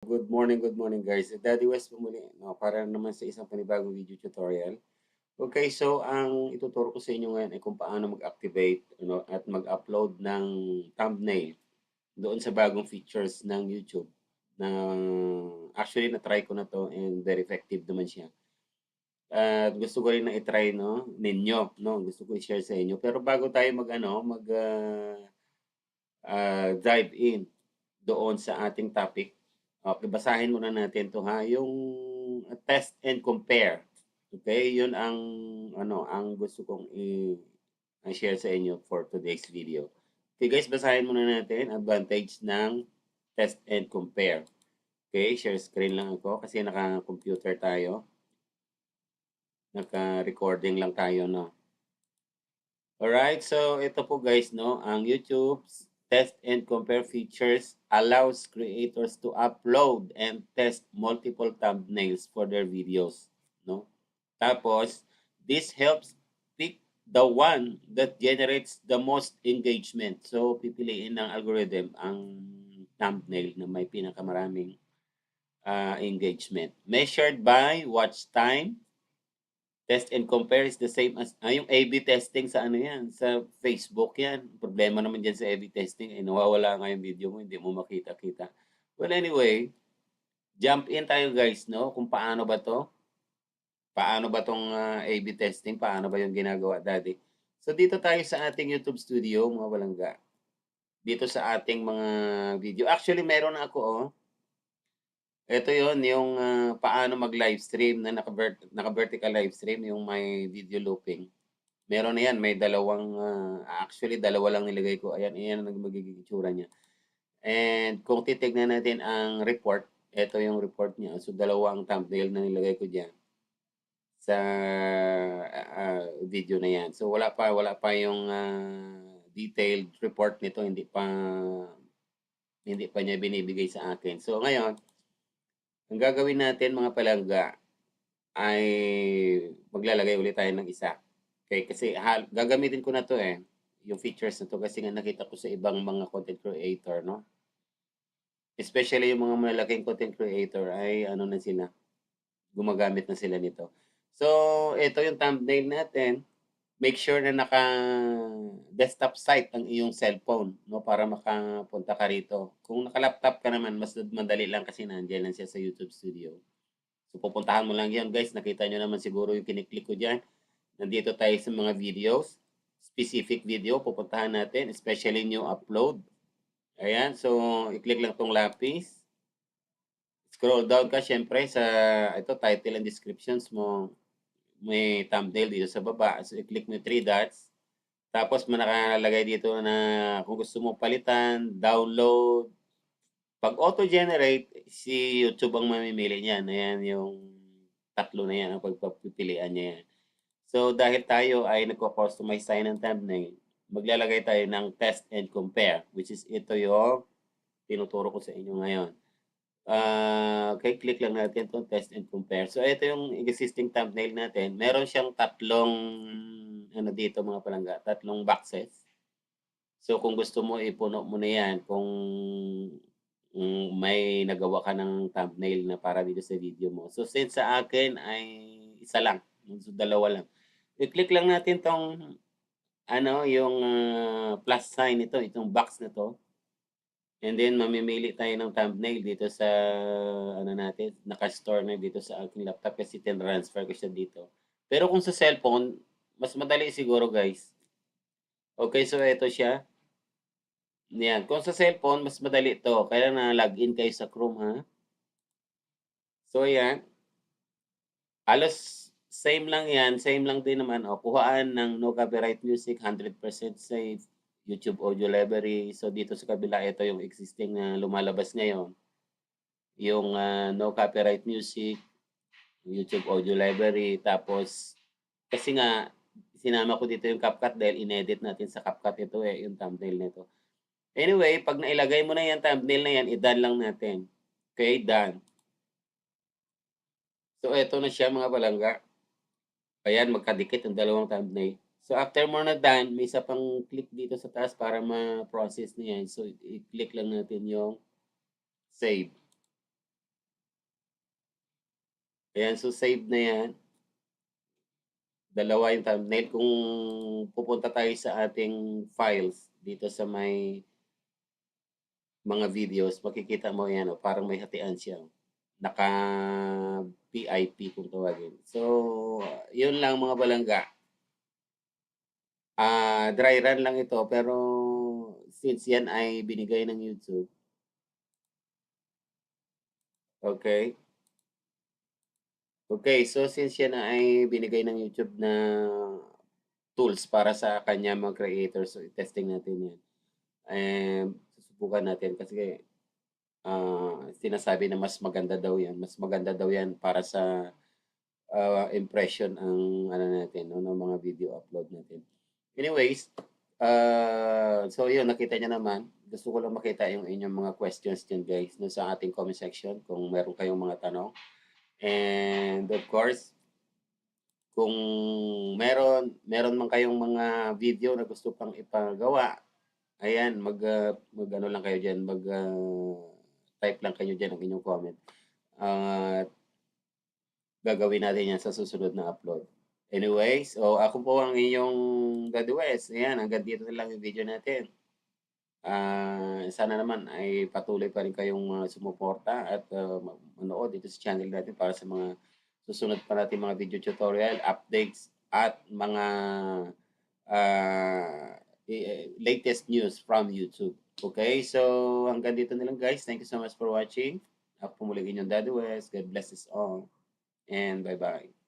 Good morning guys. Daddy West po muli, no, para naman sa isang panibagong video tutorial. Okay, so ang ituturo ko sa inyo ngayon ay kung paano mag-activate at mag-upload ng thumbnail doon sa bagong features ng YouTube. Na actually na-try ko na to and very effective naman siya. At gusto ko rin na i-try ninyo, no. Gusto ko i-share sa inyo. Pero bago tayo dive in doon sa ating topic. Okay, basahin muna natin 'to ha, yung test and compare. Okay, yun ang gusto kong i-share sa inyo for today's video. Okay guys, basahin muna natin advantage ng test and compare. Okay, share screen lang ako kasi naka-computer tayo. Naka-recording lang tayo, no. Alright, so ito po guys, no, ang YouTube's test and compare features allows creators to upload and test multiple thumbnails for their videos, no? Tapos, this helps pick the one that generates the most engagement. So, pipiliin ng algorithm ang thumbnail na may pinakamaraming engagement. Measured by watch time, test and compare is the same as yung A/B testing sa ano yan, sa Facebook yan. Problema naman diyan sa A/B testing, eh, nawawala nga yung video mo, hindi mo makita-kita. Well, anyway, jump in tayo guys, no, kung paano ba 'to, paano ba 'tong, A/B testing, paano ba yung ginagawa dati. So, dito tayo sa ating YouTube Studio, mga walangga. Dito sa ating mga video actually meron na ako, oh. Ito yon yung, paano mag-livestream na naka-vertical livestream, yung may video looping. Meron na yan, may dalawang, actually dalawa lang nilagay ko. Ayan, ayan ang magiging itsura niya. And kung titignan natin ang report, ito yung report niya. So, dalawang thumbnail na nilagay ko diyan sa video na yan. So, wala pa yung detailed report nito. Hindi pa niya binibigay sa akin. So, ngayon, ang gagawin natin mga palangga ay maglalagay ulit tayo ng isa. Okay, kasi gagamitin ko na 'to, eh, yung features na 'to kasi nga nakita ko sa ibang mga content creator, no? Especially yung mga malalaking content creator ay ano na sila, gumagamit na sila nito. So, ito yung thumbnail natin. Make sure na naka-desktop site ang iyong cellphone, no, para makapunta ka rito. Kung naka-laptop ka naman, mas madali lang kasi nandiyan lang siya sa YouTube Studio. So, pupuntahan mo lang 'yan, guys. Nakita niyo naman siguro yung kiniklik ko diyan. Nandito tayo sa mga videos, specific video, pupuntahan natin, especially new upload. Ayan, so i-click lang tong lapis. Scroll down ka syempre sa ito, title and descriptions mo. May thumbnail dito sa baba. So i-click mo yung 3 dots. Tapos may nakalagay dito na kung gusto mo palitan, download. Pag auto-generate, si YouTube ang mamimili niyan. Ayan yung tatlo na yan ang pagpapipilian niya yan. So, dahil tayo ay nagko-customize tayo ng thumbnail, maglalagay tayo ng test and compare, which is ito yung tinuturo ko sa inyo ngayon. Okay, click lang natin itong test and compare. So, ito yung existing thumbnail natin. Meron siyang tatlong, ano dito mga palangga, tatlong boxes. So, kung gusto mo, ipuno mo na yan. Kung may nagawa ka ng thumbnail na para dito sa video mo. So, since sa akin ay isa lang, so dalawa lang. I-click lang natin tong yung plus sign nito, itong box na to. And then mamimili tayo ng thumbnail dito sa ano natin, naka-store na dito sa aking laptop kasi tin-transfer ko siya dito. Pero kung sa cellphone, mas madali siguro guys. Okay, so ito siya. Yan. Kung sa cellphone, mas madali to. Kailangan na login kayo sa Chrome ha. So yan. Halos same lang yan, same lang din naman, kuhaan ng no copyright music, 100% safe, YouTube Audio Library. So, dito sa kabila, ito yung existing na lumalabas ngayon. Yung no copyright music, YouTube Audio Library, tapos, kasi nga, sinama ko dito yung CapCut dahil inedit natin sa CapCut ito yung thumbnail nito. Anyway, pag nailagay mo na yan, thumbnail na yan, i-done lang natin. Okay, done. So, ito na siya mga palangga. Ayan, magkadikit ang dalawang thumbnail. So, after mo na done, may isa pang click dito sa taas para ma-process na yan. So, i-click lang natin yung save. Ayan, so save na yan. Dalawa yung thumbnail. Kung pupunta tayo sa ating files dito sa may mga videos, makikita mo yan, oh, parang may hatian siya. Naka VIP kung tawagin. So, yun lang mga balangga. Dry run lang ito pero since yan ay binigay ng YouTube. Okay. Okay, so since yan ay binigay ng YouTube na tools para sa kanya mga creators, so testing natin yan. Susubukan natin kasi sinasabi na mas maganda daw yan. Mas maganda daw yan para sa impression ang ano natin, no, ng mga video upload natin. Anyways, so yun, nakita niya naman. Gusto ko lang makita yung inyong mga questions dyan guys no, sa ating comment section kung meron kayong mga tanong. And of course, kung meron man kayong mga video na gusto pang ipagawa, ayan, mag-ano lang kayo diyan, type lang kayo diyan ang inyong comment. At gagawin natin 'yan sa susunod na upload. Anyways, so ako po ang inyong Daddy West. Ayan, hanggang dito na lang yung video natin. Sana naman ay patuloy pa rin kayong sumuporta at manood dito sa channel natin para sa mga susunod pa natin mga video tutorial, updates at mga uh, latest news from YouTube. Okay, so hanggang dito na lang guys. Thank you so much for watching. Ako po muli inyong Daddy West. God bless us all. And bye-bye.